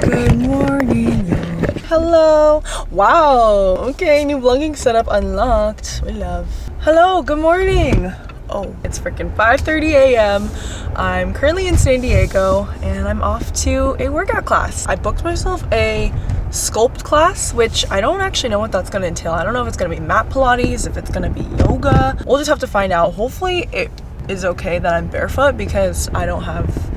Good morning. Hello. Wow. Okay, new vlogging setup unlocked. We love. Hello, good morning. Oh, it's freaking 5:30 a.m. I'm currently in San Diego and I'm off to a workout class. I booked myself a sculpt class, which I don't actually know what that's gonna entail. I don't know if it's gonna be mat Pilates, if it's gonna be yoga. We'll just have to find out. Hopefully it is okay that I'm barefoot because I don't have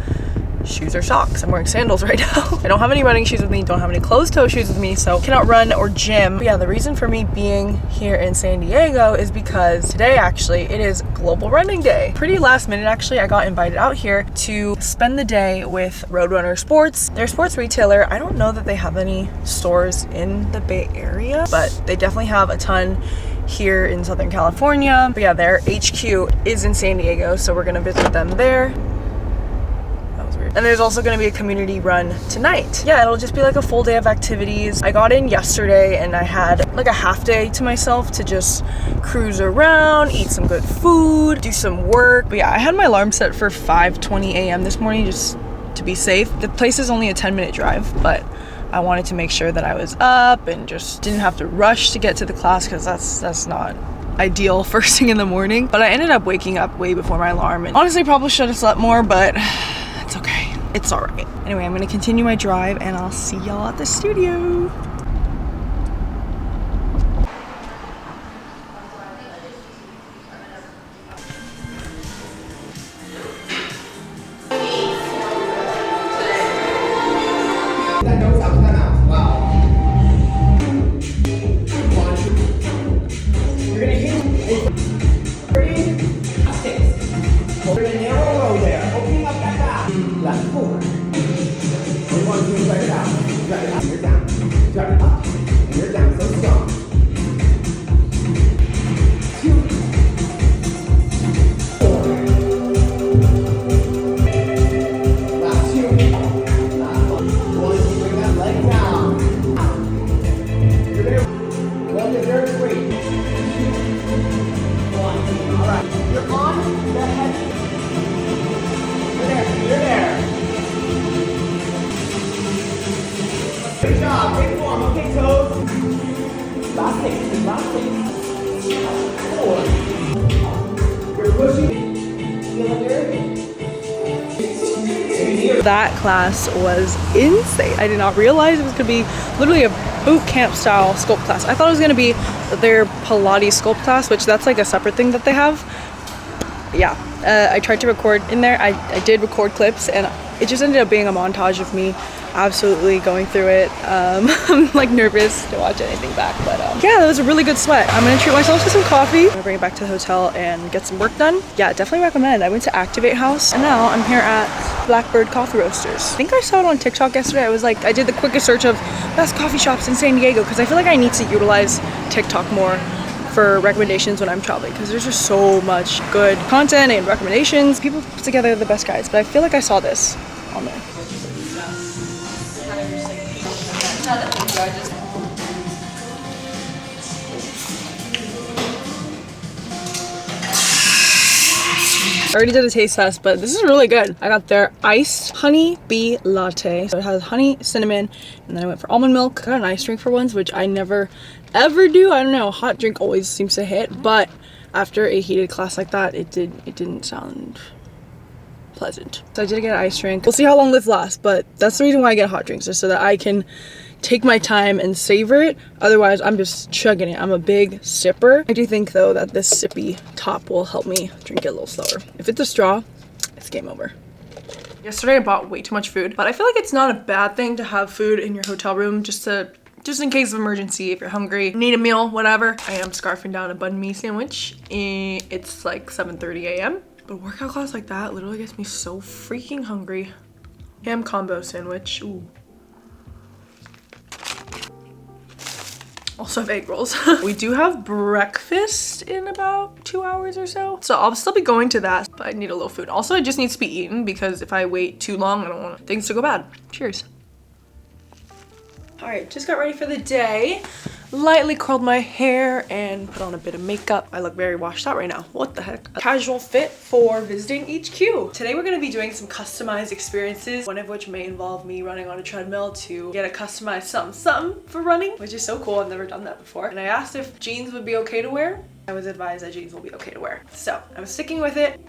shoes or socks. I'm wearing sandals right now. I don't have any running shoes with me, don't have any closed-toe shoes with me, so cannot run or gym. But yeah, the reason for me being here in San Diego is because today actually it is Global Running Day. Pretty last minute actually, I got invited out here to spend the day with Roadrunner Sports. They're a sports retailer. I don't know that they have any stores in the Bay Area, but they definitely have a ton here in Southern California. But yeah, their HQ is in San Diego, so we're gonna visit them there. And there's also going to be a community run tonight. Yeah, it'll just be like a full day of activities. I got in yesterday and I had like a half day to myself to just cruise around, eat some good food, do some work. But yeah, I had my alarm set for 5:20 a.m. this morning just to be safe. The place is only a 10-minute drive, but I wanted to make sure that I was up and just didn't have to rush to get to the class because that's not ideal first thing in the morning. But I ended up waking up way before my alarm and honestly probably should have slept more, but it's okay. It's all right. Anyway, I'm gonna continue my drive and I'll see y'all at the studio. Good job, great form, okay toes. Last six. 4. You're pushing. Feel it there? That class was insane. I did not realize it was gonna be literally a boot camp style sculpt class. I thought it was gonna be their Pilates sculpt class, which that's like a separate thing that they have. Yeah, I tried to record in there. I did record clips and it just ended up being a montage of me absolutely going through it. I'm like nervous to watch anything back, but yeah, that was a really good sweat. I'm gonna treat myself to some coffee. I'm gonna bring it back to the hotel and get some work done. Yeah, definitely recommend. I went to Activate House and now I'm here at Blackbird Coffee Roasters. I think I saw it on TikTok yesterday. I was like, I did the quickest search of best coffee shops in San Diego because I feel like I need to utilize TikTok more for recommendations when I'm traveling because there's just so much good content and recommendations. People put together the best guides, but I feel like I saw this on there. I already did a taste test, but this is really good. I got their iced honey bee latte. So it has honey, cinnamon, and then I went for almond milk. I got an iced drink for once, which I never ever do. I don't know, hot drink always seems to hit, but after a heated class like that, it didn't sound pleasant. So I did get an ice drink. We'll see how long this lasts, but that's the reason why I get hot drinks, just so that I can take my time and savor it. Otherwise, I'm just chugging it. I'm a big sipper. I do think though that this sippy top will help me drink it a little slower. If it's a straw, it's game over. Yesterday I bought way too much food, but I feel like it's not a bad thing to have food in your hotel room just in case of emergency, if you're hungry, need a meal, whatever. I am scarfing down a bun mi sandwich. It's like 7:30 a.m. But a workout class like that literally gets me so freaking hungry. Ham combo sandwich, ooh. Also have egg rolls. We do have breakfast in about 2 hours or so. So I'll still be going to that, but I need a little food. Also, it just needs to be eaten because if I wait too long, I don't want things to go bad. Cheers. All right, just got ready for the day. lightly curled my hair and put on a bit of makeup. I look very washed out right now. What the heck? A casual fit for visiting HQ. Today we're gonna be doing some customized experiences, one of which may involve me running on a treadmill to get a customized something for running, which is so cool. I've never done that before. And I asked if jeans would be okay to wear. I was advised that jeans will be okay to wear. So I'm sticking with it.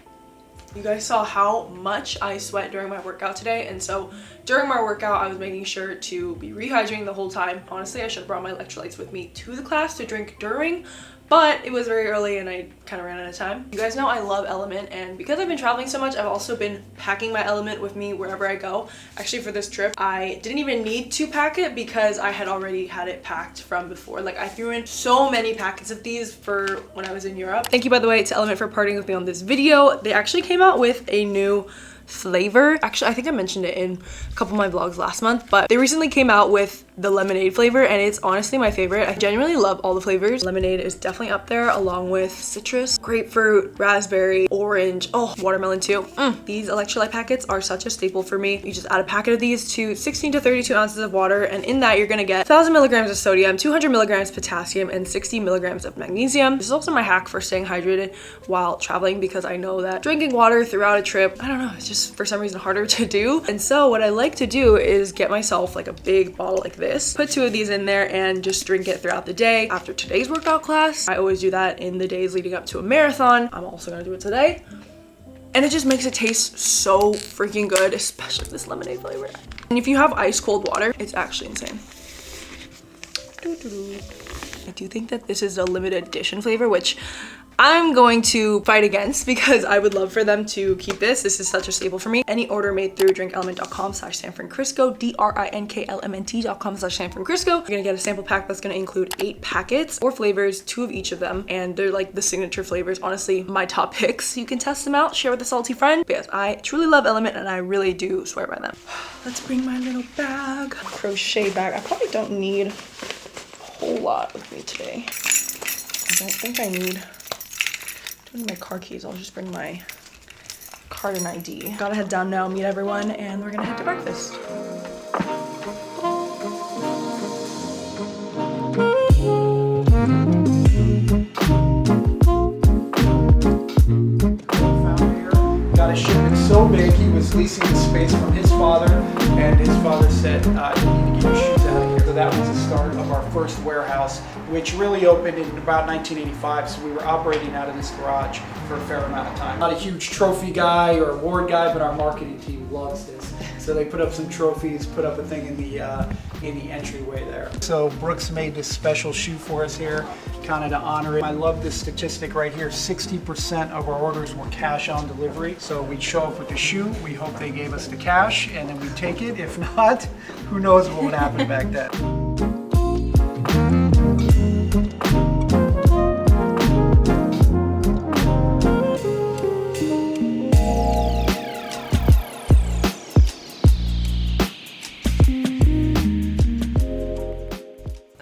You guys saw how much I sweat during my workout today, and so during my workout I was making sure to be rehydrating the whole time. Honestly, I should have brought my electrolytes with me to the class to drink during, but it was very early and I kind of ran out of time. You guys know I love LMNT, and because I've been traveling so much, I've also been packing my LMNT with me wherever I go. Actually, for this trip, I didn't even need to pack it because I had already had it packed from before. Like, I threw in so many packets of these for when I was in Europe. Thank you, by the way, to LMNT for partnering with me on this video. They actually came out with a new flavor. Actually, I think I mentioned it in a couple of my vlogs last month, but they recently came out with the lemonade flavor, and it's honestly my favorite. I genuinely love all the flavors. Lemonade is definitely up there, along with citrus, grapefruit, raspberry, orange, oh, watermelon too. These electrolyte packets are such a staple for me. You just add a packet of these to 16 to 32 ounces of water, and in that you're gonna get 1,000 milligrams of sodium, 200 milligrams potassium, and 60 milligrams of magnesium. This is also my hack for staying hydrated while traveling, because I know that drinking water throughout a trip, I don't know, it's just for some reason harder to do. And so what I like to do is get myself like a big bottle like this, put 2 of these in there, and just drink it throughout the day. After today's workout class, I always do that in the days leading up to a marathon. I'm also gonna do it today. And it just makes it taste so freaking good, especially this lemonade flavor. And if you have ice cold water, it's actually insane. I do think that this is a limited edition flavor, which I'm going to fight against because I would love for them to keep this. This is such a staple for me. Any order made through drinklmnt.com/sanfrankrisco, drinklmnt.com/sanfrankrisco. You're gonna get a sample pack that's gonna include 8 packets, 4 flavors, 2 of each of them, and they're like the signature flavors. Honestly, my top picks. You can test them out, share with a salty friend. But yes, I truly love LMNT, and I really do swear by them. Let's bring my little bag, crochet bag. I probably don't need a whole lot with me today. I don't think I need my car keys. I'll just bring my card and ID. Gotta head down now, meet everyone, and we're gonna head to breakfast. Got a shipment so big he was leasing the space from his father, and his father said, you need to get your shoes out of here. So that was the start of our first warehouse, which really opened in about 1985, so we were operating out of this garage for a fair amount of time. Not a huge trophy guy or award guy, but our marketing team loves this. So they put up some trophies, put up a thing in the entryway there. So Brooks made this special shoe for us here, kind of to honor it. I love this statistic right here. 60% of our orders were cash on delivery. So we'd show up with the shoe, we hope they gave us the cash, and then we'd take it. If not, who knows what would happen back then.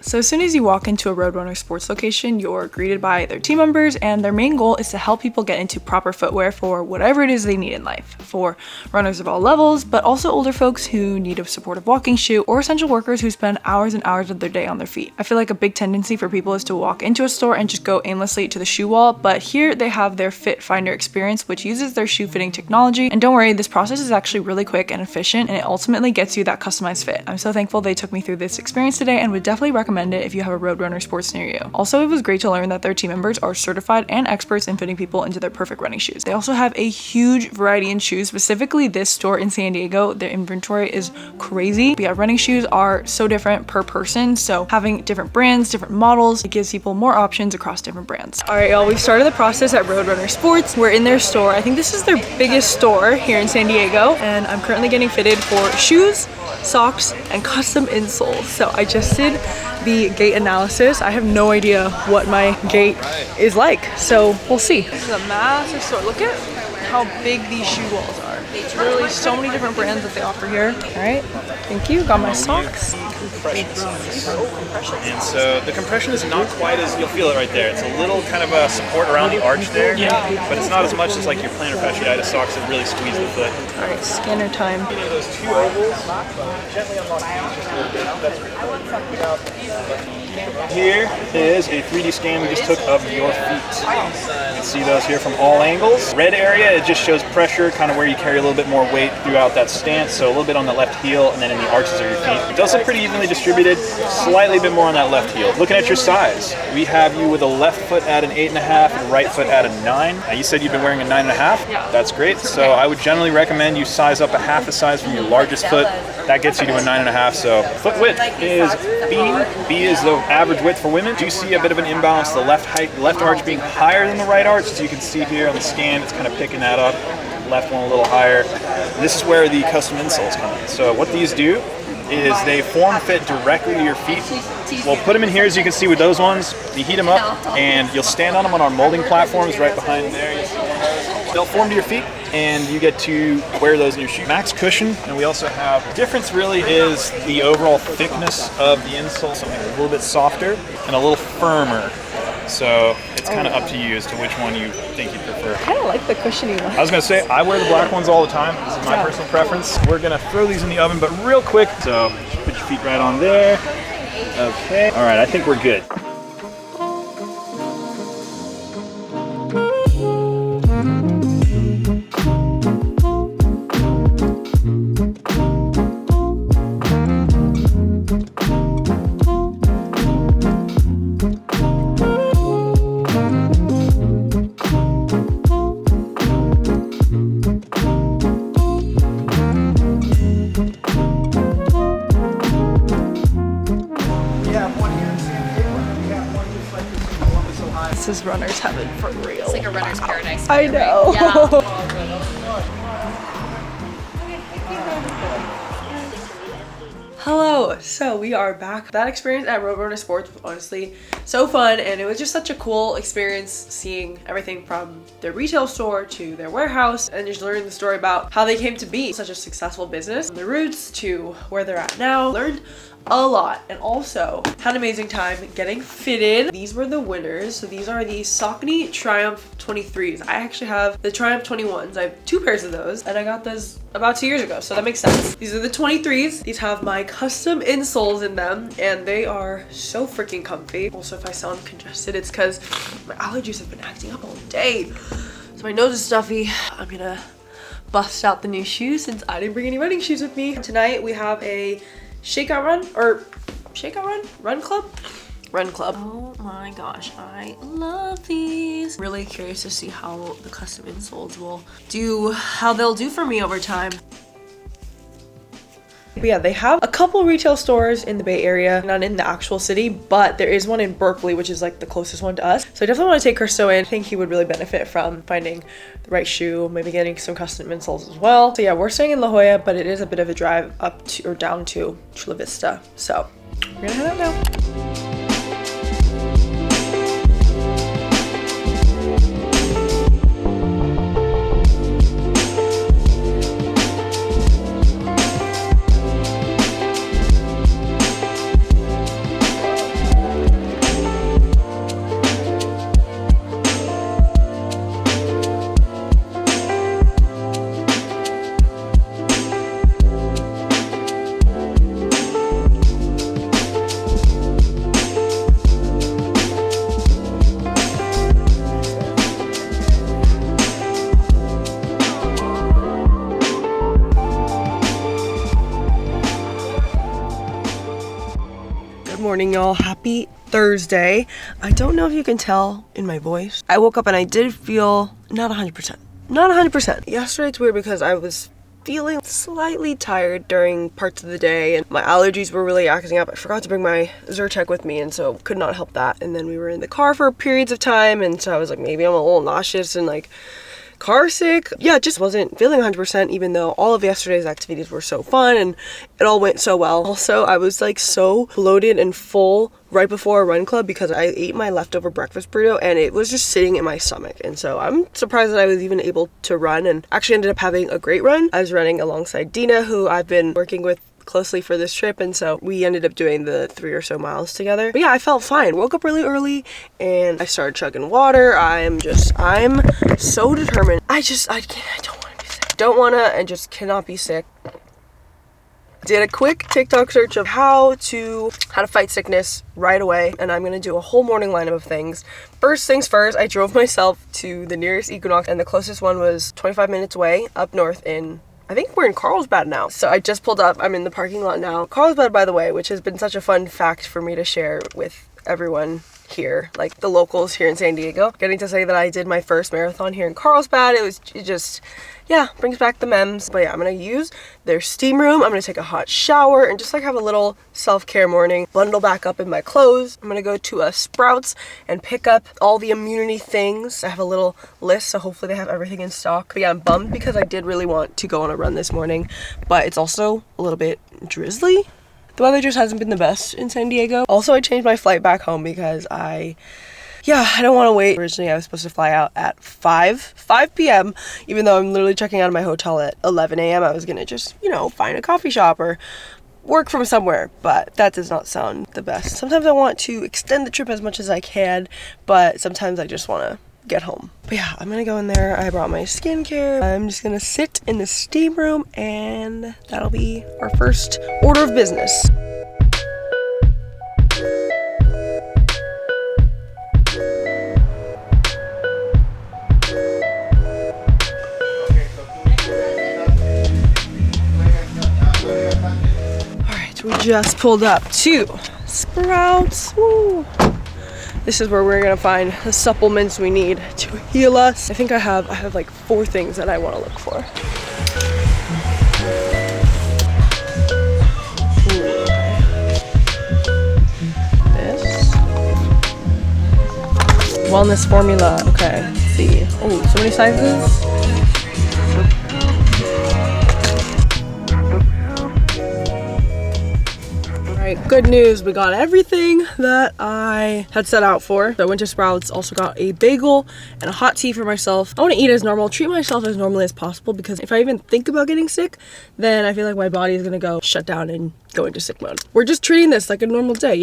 So as soon as you walk into a Roadrunner Sports location, you're greeted by their team members, and their main goal is to help people get into proper footwear for whatever it is they need in life. For runners of all levels, but also older folks who need a supportive walking shoe, or essential workers who spend hours and hours of their day on their feet. I feel like a big tendency for people is to walk into a store and just go aimlessly to the shoe wall, but here they have their Fit Finder experience, which uses their shoe fitting technology. And don't worry, this process is actually really quick and efficient, and it ultimately gets you that customized fit. I'm so thankful they took me through this experience today, and would definitely recommend it if you have a Roadrunner Sports near you. Also, it was great to learn that their team members are certified and experts in fitting people into their perfect running shoes. They also have a huge variety in shoes, specifically this store in San Diego. Their inventory is crazy. But yeah, running shoes are so different per person, so having different brands, different models, it gives people more options across different brands. All right, y'all, we've started the process at Roadrunner Sports. We're in their store. I think this is their biggest store here in San Diego, and I'm currently getting fitted for shoes, socks, and custom insoles. So I just did the gait analysis. I have no idea what my gait is like, so we'll see. This is a massive store. Look at how big these shoe walls are. Literally so many different brands that they offer here. All right, thank you. Got my socks. And so the compression is not quite as, you'll feel it right there. It's a little kind of a support around the arch there, but it's not as much as like your plantar fasciitis socks that really squeeze the foot. All right, scanner time. Those two ovals, gently unlock just a little bit. That's Here is a 3D scan we just took of your feet. You can see those here from all angles. Red area, it just shows pressure, kind of where you carry a little bit more weight throughout that stance. So a little bit on the left heel and then in the arches of your feet. It does look pretty evenly distributed, slightly bit more on that left heel. Looking at your size, we have you with a left foot at an 8.5 and right foot at a 9. Now you said you've been wearing a 9.5. Yeah. That's great. So I would generally recommend you size up a half a size from your largest foot. That gets you to a 9.5. So foot width is B. B is the average width for women. Do you see a bit of an imbalance? The left arch being higher than the right arch, as you can see here on the scan, it's kind of picking that up. Left one a little higher. This is where the custom insoles come in. So what these do is they form fit directly to your feet. We'll put them in here, as you can see with those ones. You heat them up and you'll stand on them on our molding platforms right behind there. They'll form to your feet and you get to wear those in your shoe. Max cushion, and we also have, the difference really is the overall thickness of the insole, something a little bit softer and a little firmer. So it's kind of up to you as to which one you think you prefer. I kind of like the cushiony one. I was going to say, I wear the black ones all the time. This is my personal preference. We're going to throw these in the oven, but real quick. So put your feet right on there. Okay. All right, I think we're good. This is runner's heaven for real. It's like a runner's paradise. I know. Yeah. Hello, so we are back. That experience at Roadrunner Sports was honestly so fun, and it was just such a cool experience seeing everything from their retail store to their warehouse and just learning the story about how they came to be such a successful business, from the roots to where they're at now. Learned a lot and also had an amazing time getting fitted. These were the winners. So these are the Saucony Triumph 23s. I actually have the Triumph 21s. I have 2 pairs of those and I got those about 2 years ago, so that makes sense. These are the 23s. These have my custom insoles in them and they are so freaking comfy. Also, if I sound congested, it's because my allergies have been acting up all day. So my nose is stuffy. I'm gonna bust out the new shoes since I didn't bring any running shoes with me. Tonight we have a run club. Oh my gosh, I love these. Really curious to see how the custom insoles will do, how they'll do for me over time. But yeah, they have a couple retail stores in the Bay Area, not in the actual city, but there is one in Berkeley, which is like the closest one to us. So I definitely want to take Krisso in. I think he would really benefit from finding the right shoe, maybe getting some custom insoles as well. So yeah, we're staying in La Jolla, but it is a bit of a drive up to or down to Chula Vista. So we're gonna head out now. Morning, y'all. Happy Thursday. I don't know if you can tell in my voice. I woke up and I did feel not 100%. Yesterday it's weird because I was feeling slightly tired during parts of the day and my allergies were really acting up. I forgot to bring my Zyrtec with me and so could not help that. And then we were in the car for periods of time and so I was like, maybe I'm a little nauseous and like car sick. Yeah, just wasn't feeling 100% even though all of yesterday's activities were so fun and it all went so well. Also, I was like so bloated and full right before a run club because I ate my leftover breakfast burrito and it was just sitting in my stomach. And so I'm surprised that I was even able to run and actually ended up having a great run. I was running alongside Dina, who I've been working with closely for this trip, and so we ended up doing the 3 or so miles together. But yeah, I felt fine. Woke up really early and I started chugging water. I'm so determined. I don't want to be sick. Don't want to and just cannot be sick. Did a quick TikTok search of how to fight sickness right away, and I'm gonna do a whole morning lineup of things. First things first, I drove myself to the nearest Equinox, and the closest one was 25 minutes away up north in, I think we're in Carlsbad now. So I just pulled up, I'm in the parking lot now. Carlsbad, by the way, which has been such a fun fact for me to share with everyone here, like the locals here in San Diego. Getting to say that I did my first marathon here in Carlsbad, it just, yeah, brings back the memes. But yeah, I'm gonna use their steam room. I'm gonna take a hot shower and just like have a little self-care morning, bundle back up in my clothes. I'm gonna go to a Sprouts and pick up all the immunity things. I have a little list, so hopefully they have everything in stock. But yeah, I'm bummed because I did really want to go on a run this morning, but it's also a little bit drizzly. The weather just hasn't been the best in San Diego. Also, I changed my flight back home because I don't want to wait. Originally, I was supposed to fly out at 5 p.m. Even though I'm literally checking out of my hotel at 11 a.m. I was gonna just, find a coffee shop or work from somewhere, but that does not sound the best. Sometimes I want to extend the trip as much as I can, but sometimes I just want to get home. But yeah, I'm gonna go in there. I brought my skincare. I'm just gonna sit in the steam room and that'll be our first order of business. Alright, we just pulled up to Sprouts. Woo. This is where we're gonna find the supplements we need to heal us. I think I have like 4 things that I want to look for. This wellness formula. Okay, let's see. Oh, so many sizes. Good news, we got everything that I had set out for. So I went to Sprouts, also got a bagel and a hot tea for myself. I want to eat as normal, treat myself as normally as possible, because if I even think about getting sick, then I feel like my body is gonna go shut down and go into sick mode. We're just treating this like a normal day,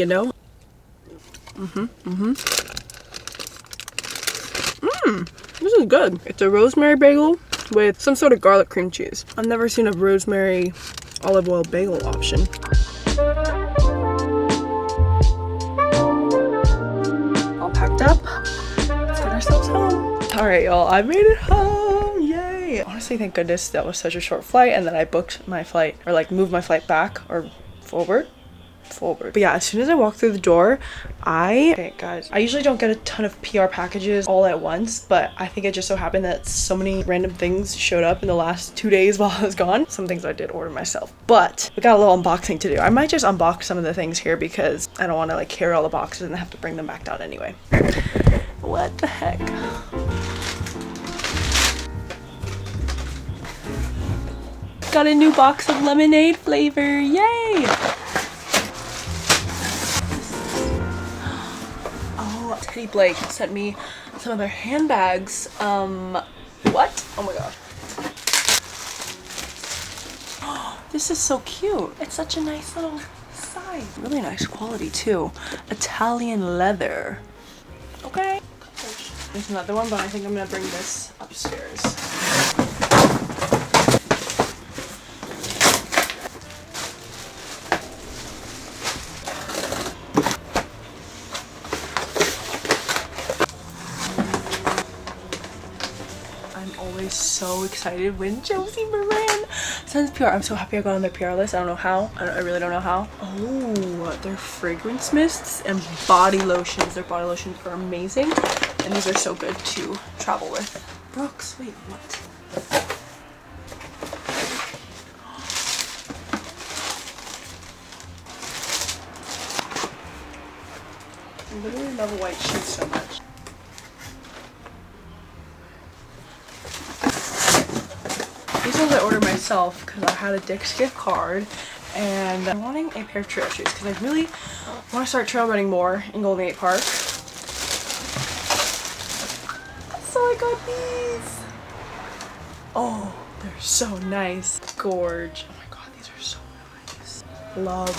This is good. It's a rosemary bagel with some sort of garlic cream cheese. I've never seen a rosemary olive oil bagel option. All packed up. Let's get ourselves home. All right, y'all, I made it home. Yay. Honestly, thank goodness that was such a short flight and that I booked my flight, or like moved my flight back or forward. But yeah, as soon as I walked through the door, okay guys, I usually don't get a ton of PR packages all at once, but I think it just so happened that so many random things showed up in the last 2 days while I was gone. Some things I did order myself, but we got a little unboxing to do. I might just unbox some of the things here because I don't want to like carry all the boxes and have to bring them back down anyway. What the heck? Got a new box of lemonade flavor, yay! Teddy Blake sent me some of their handbags. What? Oh my gosh. This is so cute. It's such a nice little size. Really nice quality too. Italian leather. Okay. There's another one, but I think I'm gonna bring this upstairs. So excited when Josie Moran sends PR. I'm so happy I got on their PR list. I don't know how. I really don't know how. Oh, their fragrance mists and body lotions. Their body lotions are amazing, and these are so good to travel with. Brooks, wait, what? I literally love white shoes so much. myself because I had a Dick's gift card and I'm wanting a pair of trail shoes because I really want to start trail running more in Golden Gate Park. So I got these. Oh, they're so nice. Gorge. Oh my god, these are so nice. Love.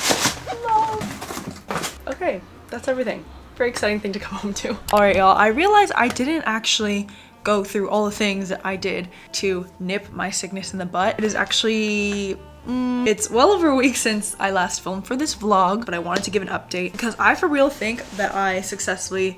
Okay, that's everything. Very exciting thing to come home to. All right, y'all, I realized I didn't actually go through all the things that I did to nip my sickness in the butt. It is actually, it's well over a week since I last filmed for this vlog, but I wanted to give an update because I for real think that I successfully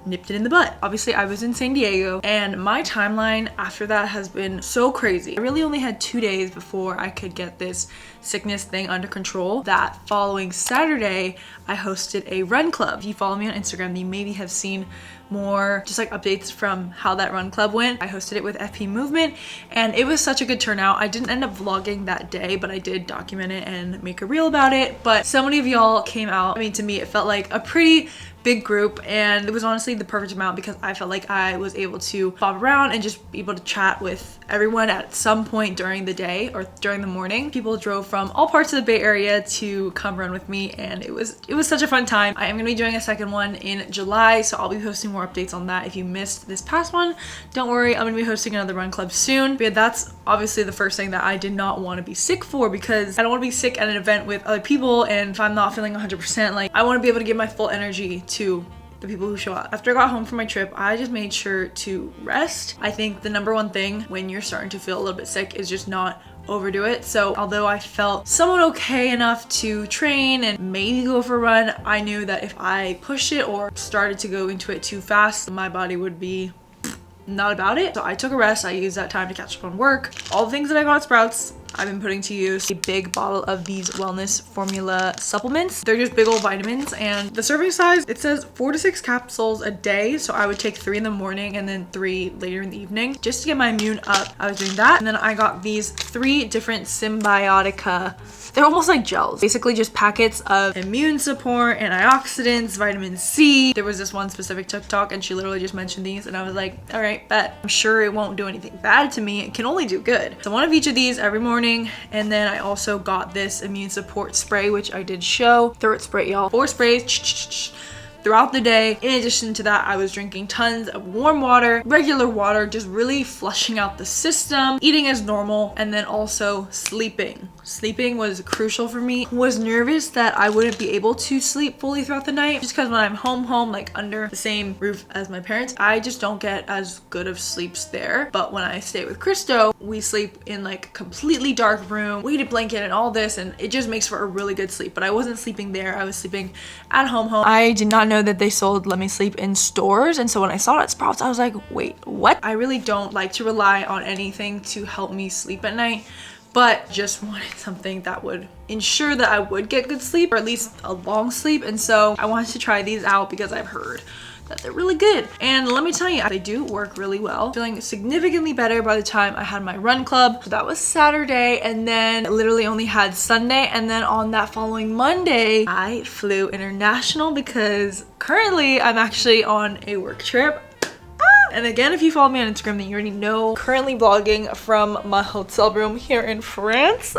nipped it in the butt. Obviously, I was in San Diego and my timeline after that has been so crazy. I really only had 2 days before I could get this sickness thing under control. That following Saturday, I hosted a run club. If you follow me on Instagram, you maybe have seen more just like updates from how that run club went. I hosted it with FP Movement and it was such a good turnout. I didn't end up vlogging that day, but I did document it and make a reel about it. But so many of y'all came out. I mean, to me, it felt like a pretty big group and it was honestly the perfect amount because I felt like I was able to bob around and just be able to chat with everyone at some point during the day or during the morning. People drove from all parts of the Bay Area to come run with me and it was such a fun time. I am gonna be doing a second one in July, so I'll be posting more updates on that. If you missed this past one, don't worry, I'm gonna be hosting another run club soon. But that's obviously the first thing that I did not want to be sick for because I don't want to be sick at an event with other people and if I'm not feeling 100%, like I want to be able to give my full energy to the people who show up. After I got home from my trip, I just made sure to rest. I think the number one thing when you're starting to feel a little bit sick is just not overdo it. So although I felt somewhat okay enough to train and maybe go for a run, I knew that if I pushed it or started to go into it too fast, my body would be not about it. So I took a rest. I used that time to catch up on work. All the things that I got at Sprouts, I've been putting to use. A big bottle of these wellness formula supplements. They're just big old vitamins and the serving size, it says 4 to 6 capsules a day. So I would take 3 in the morning and then 3 later in the evening just to get my immune up. I was doing that. And then I got these 3 different Symbiotica. They're almost like gels. Basically just packets of immune support, antioxidants, vitamin C. There was this one specific TikTok and she literally just mentioned these and I was like, all right, bet. I'm sure it won't do anything bad to me. It can only do good. So one of each of these every morning. And then I also got this immune support spray, which I did show. Throat spray, y'all. 4 sprays throughout the day. In addition to that, I was drinking tons of warm water, regular water, just really flushing out the system, eating as normal, and then also sleeping. Sleeping was crucial for me. Was nervous that I wouldn't be able to sleep fully throughout the night just because when I'm home, like under the same roof as my parents, I just don't get as good of sleeps there. But when I stay with Christo, we sleep in like a completely dark room, weighted blanket and all this, and it just makes for a really good sleep. But I wasn't sleeping there. I was sleeping at home. I did not know that they sold Let Me Sleep in stores, and so when I saw it at Sprouts, I was like, wait, what? I really don't like to rely on anything to help me sleep at night, but just wanted something that would ensure that I would get good sleep, or at least a long sleep. And so I wanted to try these out because I've heard that they're really good. And let me tell you, they do work really well. Feeling significantly better by the time I had my run club. So that was Saturday, and then I literally only had Sunday. And then on that following Monday, I flew international because currently I'm actually on a work trip. And again, if you follow me on Instagram, then you already know, currently vlogging from my hotel room here in France.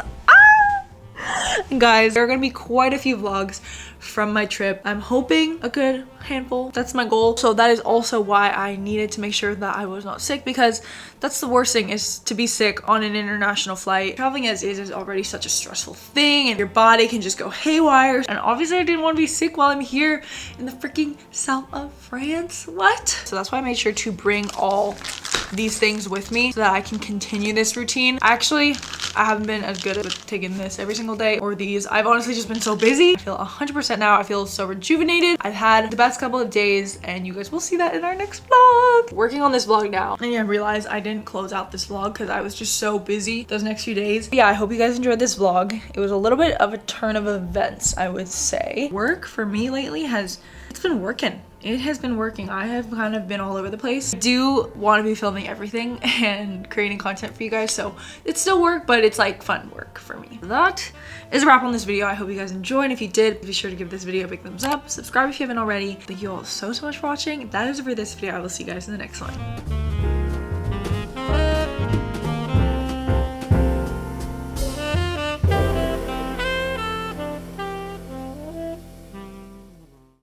Guys, there are gonna be quite a few vlogs from my trip. I'm hoping a good handful. That's my goal. So that is also why I needed to make sure that I was not sick, because that's the worst thing, is to be sick on an international flight. Traveling as is already such a stressful thing, and your body can just go haywire. And obviously I didn't want to be sick while I'm here in the freaking south of France. What? So that's why I made sure to bring all these things with me so that I can continue this routine. Actually, I haven't been as good at taking this every single day or these. I've honestly just been so busy. I feel 100% now. I feel so rejuvenated. I've had the best couple of days, and you guys will see that in our next vlog. Working on this vlog now. And yeah, I realized I didn't close out this vlog because I was just so busy those next few days. But yeah, I hope you guys enjoyed this vlog. It was a little bit of a turn of events, I would say. Work for me lately it's been working. It has been working. I have kind of been all over the place. I do want to be filming everything and creating content for you guys, so it's still work, but it's like fun work for me. That is a wrap on this video. I hope you guys enjoyed. And if you did, be sure to give this video a big thumbs up. Subscribe if you haven't already. Thank you all so much for watching. That is it for this video. I will see you guys in the next one.